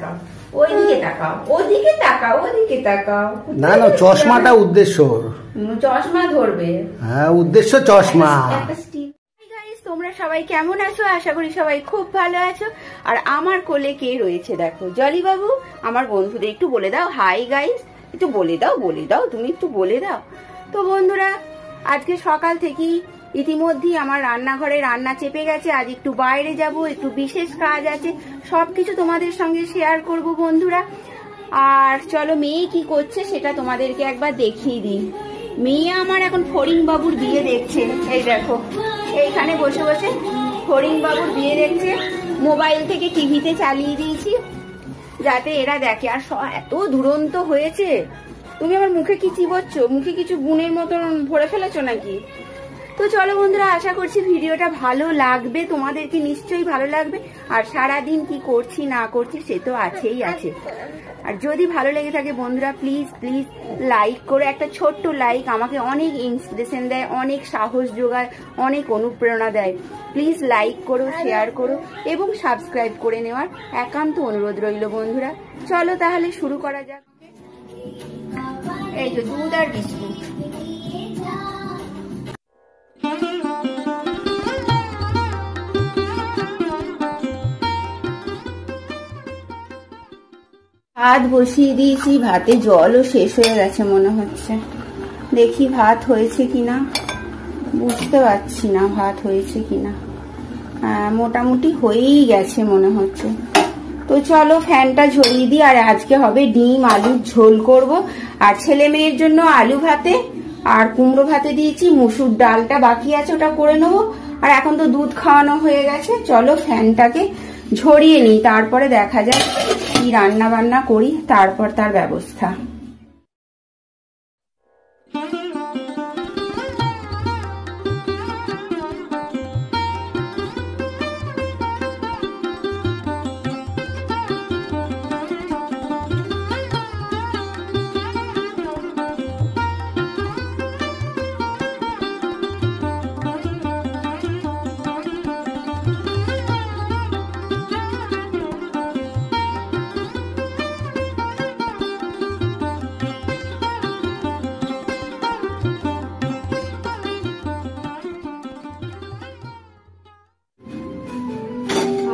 তাকাও, ওইদিকে তাকাও, ওদিকে তাকাও, ওদিকে তাকাও। না না, চশমাটা উদ্দেশ্য, চশমা ধরবে। হ্যাঁ, উদ্দেশ্য চশমা। তোমরা সবাই কেমন আছো? আশা করি সবাই খুব ভালো আছো। আর আমার কোলে কে রয়েছে দেখো, জলি বাবু। আমার বন্ধুদের একটু বলে দাও হাই গাইস, একটু বলে দাও, বলে দাও, তুমি একটু বলে দাও। তো বন্ধুরা, আজকে সকাল থেকেই ইতিমধ্যেই আমার রান্নাঘরে রান্না চেপে গেছে। আজ একটু বাইরে যাব, একটু বিশেষ কাজ আছে, সবকিছু তোমাদের সঙ্গে শেয়ার করব বন্ধুরা। আর চলো মেয়ে কি করছে সেটা তোমাদেরকে একবার দেখিয়ে দিই। মেয়ে আমার এখন ফড়িং বাবুর বিয়ে দেখছে। এই দেখো, এইখানে বসে বসে ফড়িং বাবুর বিয়ে দেখছে। মোবাইল থেকে টিভিতে চালিয়ে দিয়েছি যাতে এরা দেখে। আর এত দুরন্ত হয়েছে। তুমি আমার মুখে কি চিবোচ্ছ? মুখে কিছু গুণের মতন ভরে ফেলেছো নাকি? তো চলো বন্ধুরা, আশা করছি ভিডিওটা ভালো লাগবে, তোমাদেরকে নিশ্চয়ই ভালো লাগবে। আর সারাদিন কি করছি না করছি সে তো আছেই আছে। আর যদি ভালো লেগে থাকে বন্ধুরা, প্লিজ প্লিজ লাইক করে, একটা ছোট্ট লাইক আমাকে অনেক ইন্সপিরেশন দেয়, অনেক সাহস যোগায়, অনেক অনুপ্রেরণা দেয়। প্লিজ লাইক করো, শেয়ার করো এবং সাবস্ক্রাইব করে নেওয়ার একান্ত অনুরোধ রইল বন্ধুরা। চলো তাহলে শুরু করা যাক। এই তো দুধ আর বিস্কুট। ভাত বসিয়ে দিয়েছি, ভাতে জলও শেষ হয়ে গেছে মনে হচ্ছে। দেখি ভাত হয়েছে কিনা, বুঝতে পারছি না ভাত হয়েছে কিনা। মোটামুটি হয়েই গেছে মনে হচ্ছে। তো চলো ফ্যানটা ঝরিয়ে দিই। আর আজকে হবে ডিম আলুর ঝোল করব। আর ছেলে মেয়ের জন্য আলু ভাতে আর কুমড়ো ভাতে দিয়েছি, মুসুর ডালটা বাকি আছে, ওটা করে নেবো। আর এখন তো দুধ খাওয়ানো হয়ে গেছে। চলো ফ্যানটাকে ঝরিয়ে নিই, তারপরে দেখা যায় কি রান্না বান্না করি, তারপর তার ব্যবস্থা।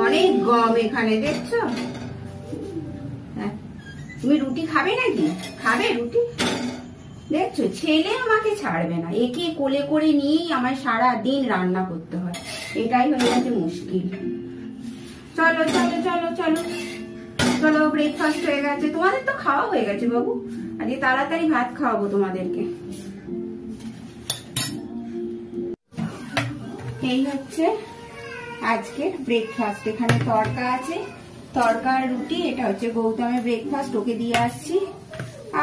অনেক গম এখানে দেখছো। তুমি রুটি খাবে নাকি? খাবে রুটি? দেখছো ছেলে আমাকে ছাড়বে না, একে কোলে করে নিয়েই আমার সারা দিন রান্না করতে হয়। এটাই হয়ে গেছে মুশকিল। চলো চলো চলো চলো চলো, ব্রেকফাস্ট হয়ে গেছে। তোমাদের তো খাওয়া হয়ে গেছে বাবু, আজকে তাড়াতাড়ি ভাত খাওয়াবো তোমাদেরকে। এই হচ্ছে আজকের ব্রেকফাস্ট। এখানে তড়কা আছে, তড়কা আর রুটি। এটা হচ্ছে গৌতমের ব্রেকফাস্ট, ওকে দিয়ে আসছি।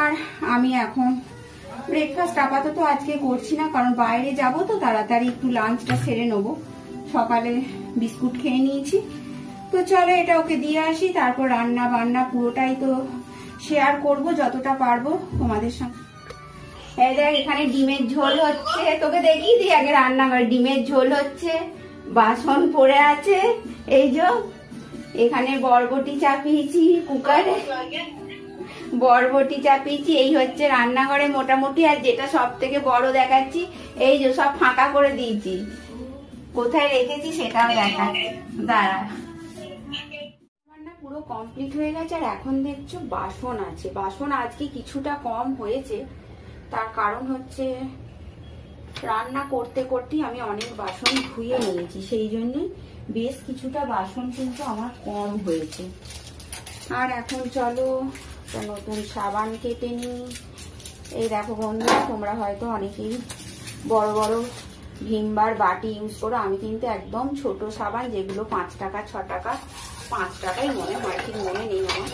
আর আমি এখন ব্রেকফাস্ট আপাতত আজকে করছি না, কারণ বাইরে যাব তো তাড়াতাড়ি একটু লাঞ্চটা সেরে নেবো। সকালে বিস্কুট খেয়ে নিয়েছি। তো চলো এটা ওকে দিয়ে আসি, তারপর রান্না বান্না পুরোটাই তো শেয়ার করব যতটা পারবো তোমাদের সঙ্গে। এই দেখ, এখানে ডিমের ঝোল হচ্ছে, তোকে দেখিয়ে দিই আগে রান্নাঘরে। ডিমের ঝোল হচ্ছে, বাসন পড়ে আছে। এই যে এখানে বরবটি চাপিয়েছি কুকারে, বরবটি চাপিয়েছি। এই হচ্ছে রান্নাঘরে মোটামুটি। আর যেটা সব থেকে বড় দেখাচ্ছি, এই যে সব ফাঁকা করে দিয়েছি, কোথায় রেখেছি সেটাও দেখাচ্ছি, দাঁড়া। রান্না পুরো কমপ্লিট হয়ে গেছে। আর এখন দেখছো বাসন আছে। বাসন আজকে কিছুটা কম হয়েছে, তার কারণ হচ্ছে রান্না করতে করতেই আমি অনেক বাসন ধুয়ে নিয়েছি, সেই জন্যই বেশ কিছুটা বাসন কিন্তু আমার কম হয়েছে। আর এখন চলো নতুন সাবান কেটে নিই। এই দেখো বন্ধুরা, তোমরা হয়তো অনেকেই বড় বড় ভিমবার বাটি ইউজ করো। আমি কিন্তু একদম ছোট সাবান, যেগুলো 5 টাকা 6 টাকা, 5 টাকাই মনে হয়, ঠিক মনে নেই আমার।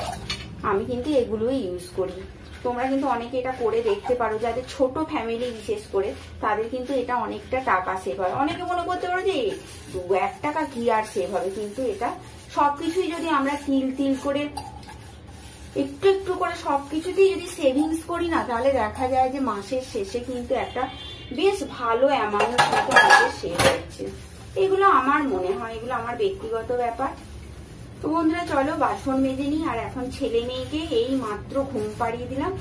আমি কিন্তু এগুলোই ইউজ করি। তোমরা কিন্তু অনেকে এটা করে দেখতে পারো, যাদের ছোট ফ্যামিলি বিশেষ করে, তাদের কিন্তু এটা অনেকটা টাকা সেভ হয়। অনেকে মনে করতে পারো যে 2-1 টাকা কি আর সেভ হবে, কিন্তু এটা সবকিছুই যদি আমরা তিল তিল করে একটু একটু করে সবকিছুতেই যদি সেভিংস করি না, তাহলে দেখা যায় যে মাসের শেষে কিন্তু একটা বেশ ভালো অ্যামাউন্ট কিন্তু আমাদের সেভ হচ্ছে। এগুলো আমার মনে হয়, এগুলো আমার ব্যক্তিগত ব্যাপার। তো বন্ধুরা চলো বাসন মেজে নিই। আর এখন ছেলে মেয়েকে এই মাত্র ঘুম পাড়িয়ে দিলাম,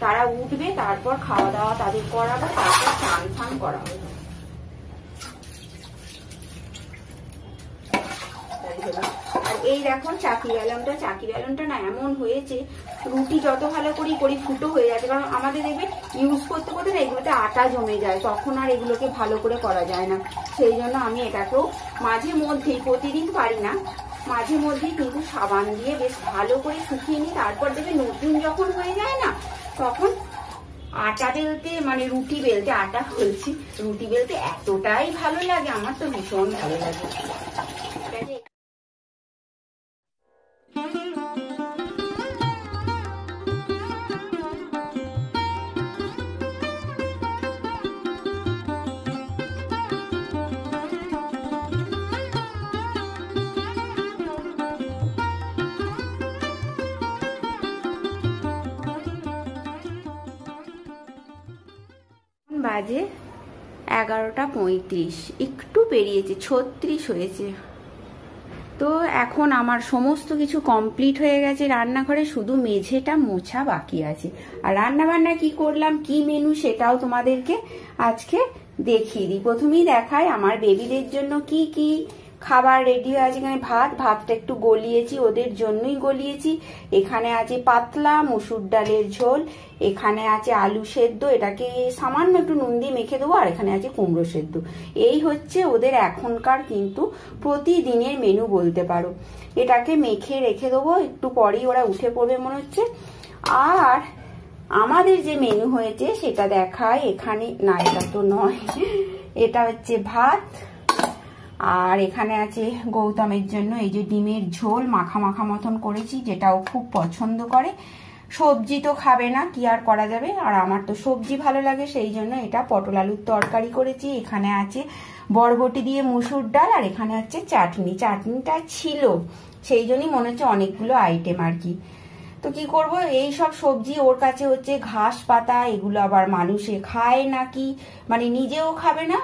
তারা উঠবে, তারপর খাওয়া দাওয়া তাদের করাবো, তারপর স্নান ফান করাবো। আর এই দেখো চাকি বেলনটা না এমন হয়েছে, রুটি যত ভালো করি ফুটো হয়ে যাচ্ছে, কারণ আমাদের দেখবে ইউজ করতে করতে না এগুলোতে আটা জমে যায়, তখন আর এগুলোকে ভালো করে করা যায় না। সেই জন্য আমি এটাকেও মাঝে মধ্যেই, প্রতিদিন পারি না, মাঝে মধ্যেই কিন্তু সাবান দিয়ে বেশ ভালো করে শুকিয়ে নিই। তারপর দেখবে নতুন যখন হয়ে যায় না, তখন আটা বেলতে, মানে রুটি বেলতে, আটা বলছি, রুটি বেলতে এতটাই ভালো লাগে, আমার তো ভীষণ ভালো লাগে। বাজে 11:35, একটু পেরিয়েছে, 36 হয়েছে। তো এখন আমার সমস্ত কিছু কমপ্লিট হয়ে গেছে রান্নাঘরে, শুধু মেঝেটা মোছা বাকি আছে। আর রান্না বান্না কি করলাম, কি মেনু, সেটাও তোমাদেরকে আজকে দেখিয়ে দিই। প্রথমেই দেখাই আমার বেবিদের জন্য কি কি খাবার রেডি হয়ে আছে। এখানে ভাতটা একটু গলিয়েছি, ওদের জন্যই গলিয়েছি। এখানে আছে পাতলা মসুর ডালের ঝোল, এখানে আছে আলু সেদ্ধ, এটাকে সামান্য একটু নুন দিয়ে মেখে দেবো, আর এখানে আছে কুমড়ো সেদ্ধ। এই হচ্ছে ওদের এখনকার কিন্তু প্রতিদিনের মেনু বলতে পারো। এটাকে মেখে রেখে দেবো, একটু পরেই ওরা উঠে পড়বে মনে হচ্ছে। আর আমাদের যে মেনু হয়েছে সেটা দেখায়, এখানে না, এটা তো নয়, এটা হচ্ছে ভাত। আর এখানে আছে গৌতমের জন্য এই যে ডিমের ঝোল মাখা মাখা মতন করেছি, যেটাও খুব পছন্দ করে। সবজি তো খাবে না, কি আর করা যাবে, আর আমার তো সবজি ভালো লাগে, সেই জন্য এটা পটল আলুর তরকারি করেছি। এখানে আছে বরবটি দিয়ে মুসুর ডাল, আর এখানে আছে চাটনিটা ছিল, সেই জন্যই মনে হচ্ছে অনেকগুলো আইটেম আর কি। তো কি করব, এই সব সবজি ওর কাছে হচ্ছে ঘাস পাতা, এগুলো আবার মানুষে খায় নাকি, মানে নিজেও খাবে না,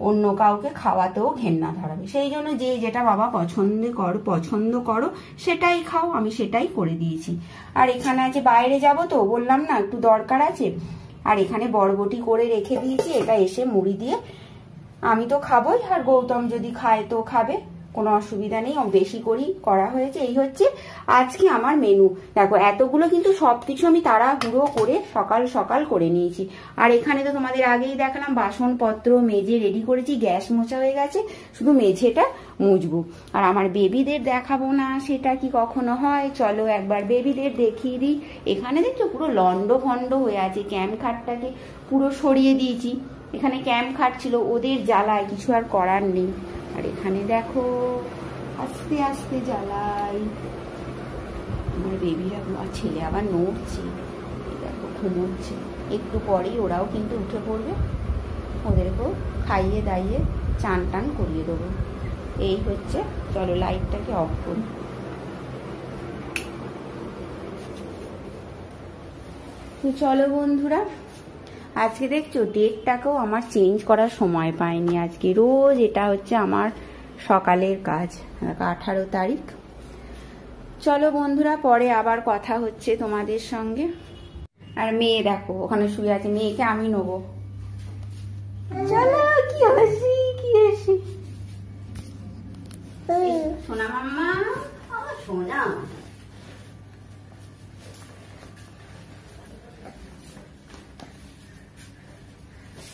অন্য কাউকে খাওয়াতেও ঘেন্না ধরাবে, সেই জন্য যে যেটা বাবা পছন্দ করো সেটাই খাও, আমি সেটাই করে দিয়েছি। আর এখানে আছে, বাইরে যাব তো বললাম না, একটু দরকার আছে, আর এখানে বরবটি করে রেখে দিয়েছি, এটা এসে মুড়ি দিয়ে, আমি তো খাবোই, আর গৌতম যদি খায় তো খাবে, কোনো অসুবিধা নেই, বেশি করা হয়েছে। এই হচ্ছে আজকে আমার মেনু। দেখো এতগুলো কিন্তু সবকিছু আমি তাড়াহুড়ো করে সকাল সকাল করে নিয়েছি। আর এখানে তো তোমাদের আগেই দেখালাম বাসনপত্র মেজে রেডি করেছি, গ্যাস মোছা হয়ে গেছে, শুধু মেঝেটা মুছবো। আর আমার বেবিদের দেখাবো না সেটা কি কখনো হয়, চলো একবার বেবিদের দেখিয়ে দিই। এখানে দেখছো পুরো লন্ড ভন্ড হয়ে আছে, ক্যাম্প খাটটাকে পুরো সরিয়ে দিয়েছি, এখানে ক্যাম্প খাট ছিল, ওদের জ্বালায় কিছু আর করার নেই। আর এখানে দেখো আস্তে আস্তে জ্বালাই, আমার বেবিরা, আর ছেলে আবার নড়ছে, দেখো ঘুমোচ্ছে, একটু পরেই ওরাও কিন্তু উঠে পড়বে, ওদেরকেও খাইয়ে দাইয়ে চান টান করিয়ে দেবো। এই হচ্ছে, চলো লাইটটাকে অফ করি। তো চলো বন্ধুরা, আজকে দেখছো ডেটটাকেও আমার চেঞ্জ করার সময় পাইনি আজকে, রোজ এটা হচ্ছে আমার সকালের কাজ। 18 তারিখ। চলো বন্ধুরা, পরে আবার কথা হচ্ছে তোমাদের সঙ্গে। আর মেয়ে দেখো ওখানে শুয়ে আছে, মেয়েকে আমি নেবো, চলো। কি হাসি, কি হাসি, সোনা মাম্মা, সোনা।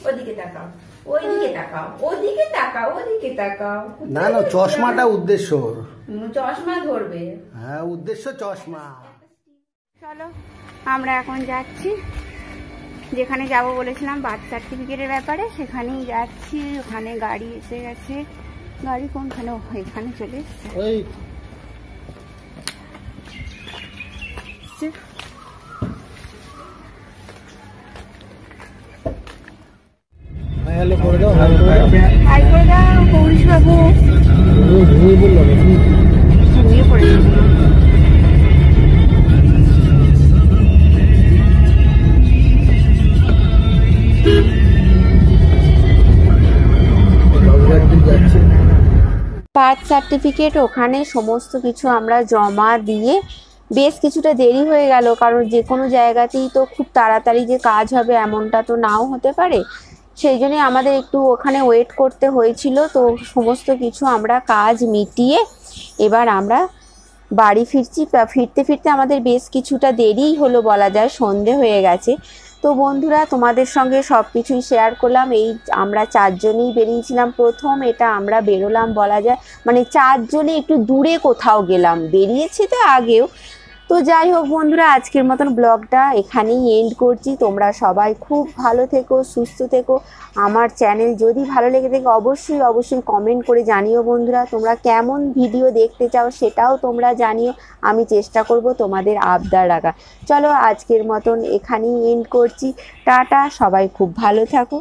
ওদিকে তাকাও, ওইদিকে তাকাও, ওদিকে তাকাও, ওদিকে তাকাও। না না, চশমাটা উদ্দেশ্য, চশমা ধরবে। হ্যাঁ, উদ্দেশ্য চশমা। চলো আমরা এখন যাচ্ছি, যেখানে যাব বলেছিলাম বার্থ সার্টিফিকেটের ব্যাপারে, সেখানেই যাচ্ছি। ওখানে গাড়ি এসে গেছে, গাড়ি কোনখানে, এখানে চলে এসছে। হাই করে দাও পৌরুষ বাবু। ঘুমিয়ে পড়েছিল। বার্থ সার্টিফিকেট, ওখানে সমস্ত কিছু আমরা জমা দিয়ে বেশ কিছুটা দেরি হয়ে গেল, কারণ যে কোনো জায়গাতেই তো খুব তাড়াতাড়ি যে কাজ হবে এমনটা তো নাও হতে পারে। সেই জন্যই আমাদের একটু ওখানে ওয়েট করতে হয়েছিল। তো সমস্ত কিছু আমরা কাজ মিটিয়ে এবার আমরা বাড়ি ফিরছি। ফিরতে ফিরতে আমাদের বেশ কিছুটা দেরিই হলো বলা যায়, সন্ধে হয়ে গেছে। তো বন্ধুরা, তোমাদের সঙ্গে সব কিছুই শেয়ার করলাম। এই আমরা 4 জনেই বেরিয়েছিলাম প্রথম, এটা আমরা বেরোলাম বলা যায়, মানে 4 জনে একটু দূরে কোথাও গেলাম, বেরিয়েছি তো আগেও। তো যাই হোক বন্ধুরা, আজকের মতন ব্লগটা এখানেই এন্ড করছি। তোমরা সবাই খুব ভালো থেকো, সুস্থ থেকো। আমার চ্যানেল যদি ভালো লেগে থাকে অবশ্যই অবশ্যই কমেন্ট করে জানিও বন্ধুরা। তোমরা কেমন ভিডিও দেখতে চাও সেটাও তোমরা জানিও, আমি চেষ্টা করব তোমাদের আবদার রাখা। চলো আজকের মতন এখানেই এন্ড করছি। টাটা, সবাই খুব ভালো থাকো।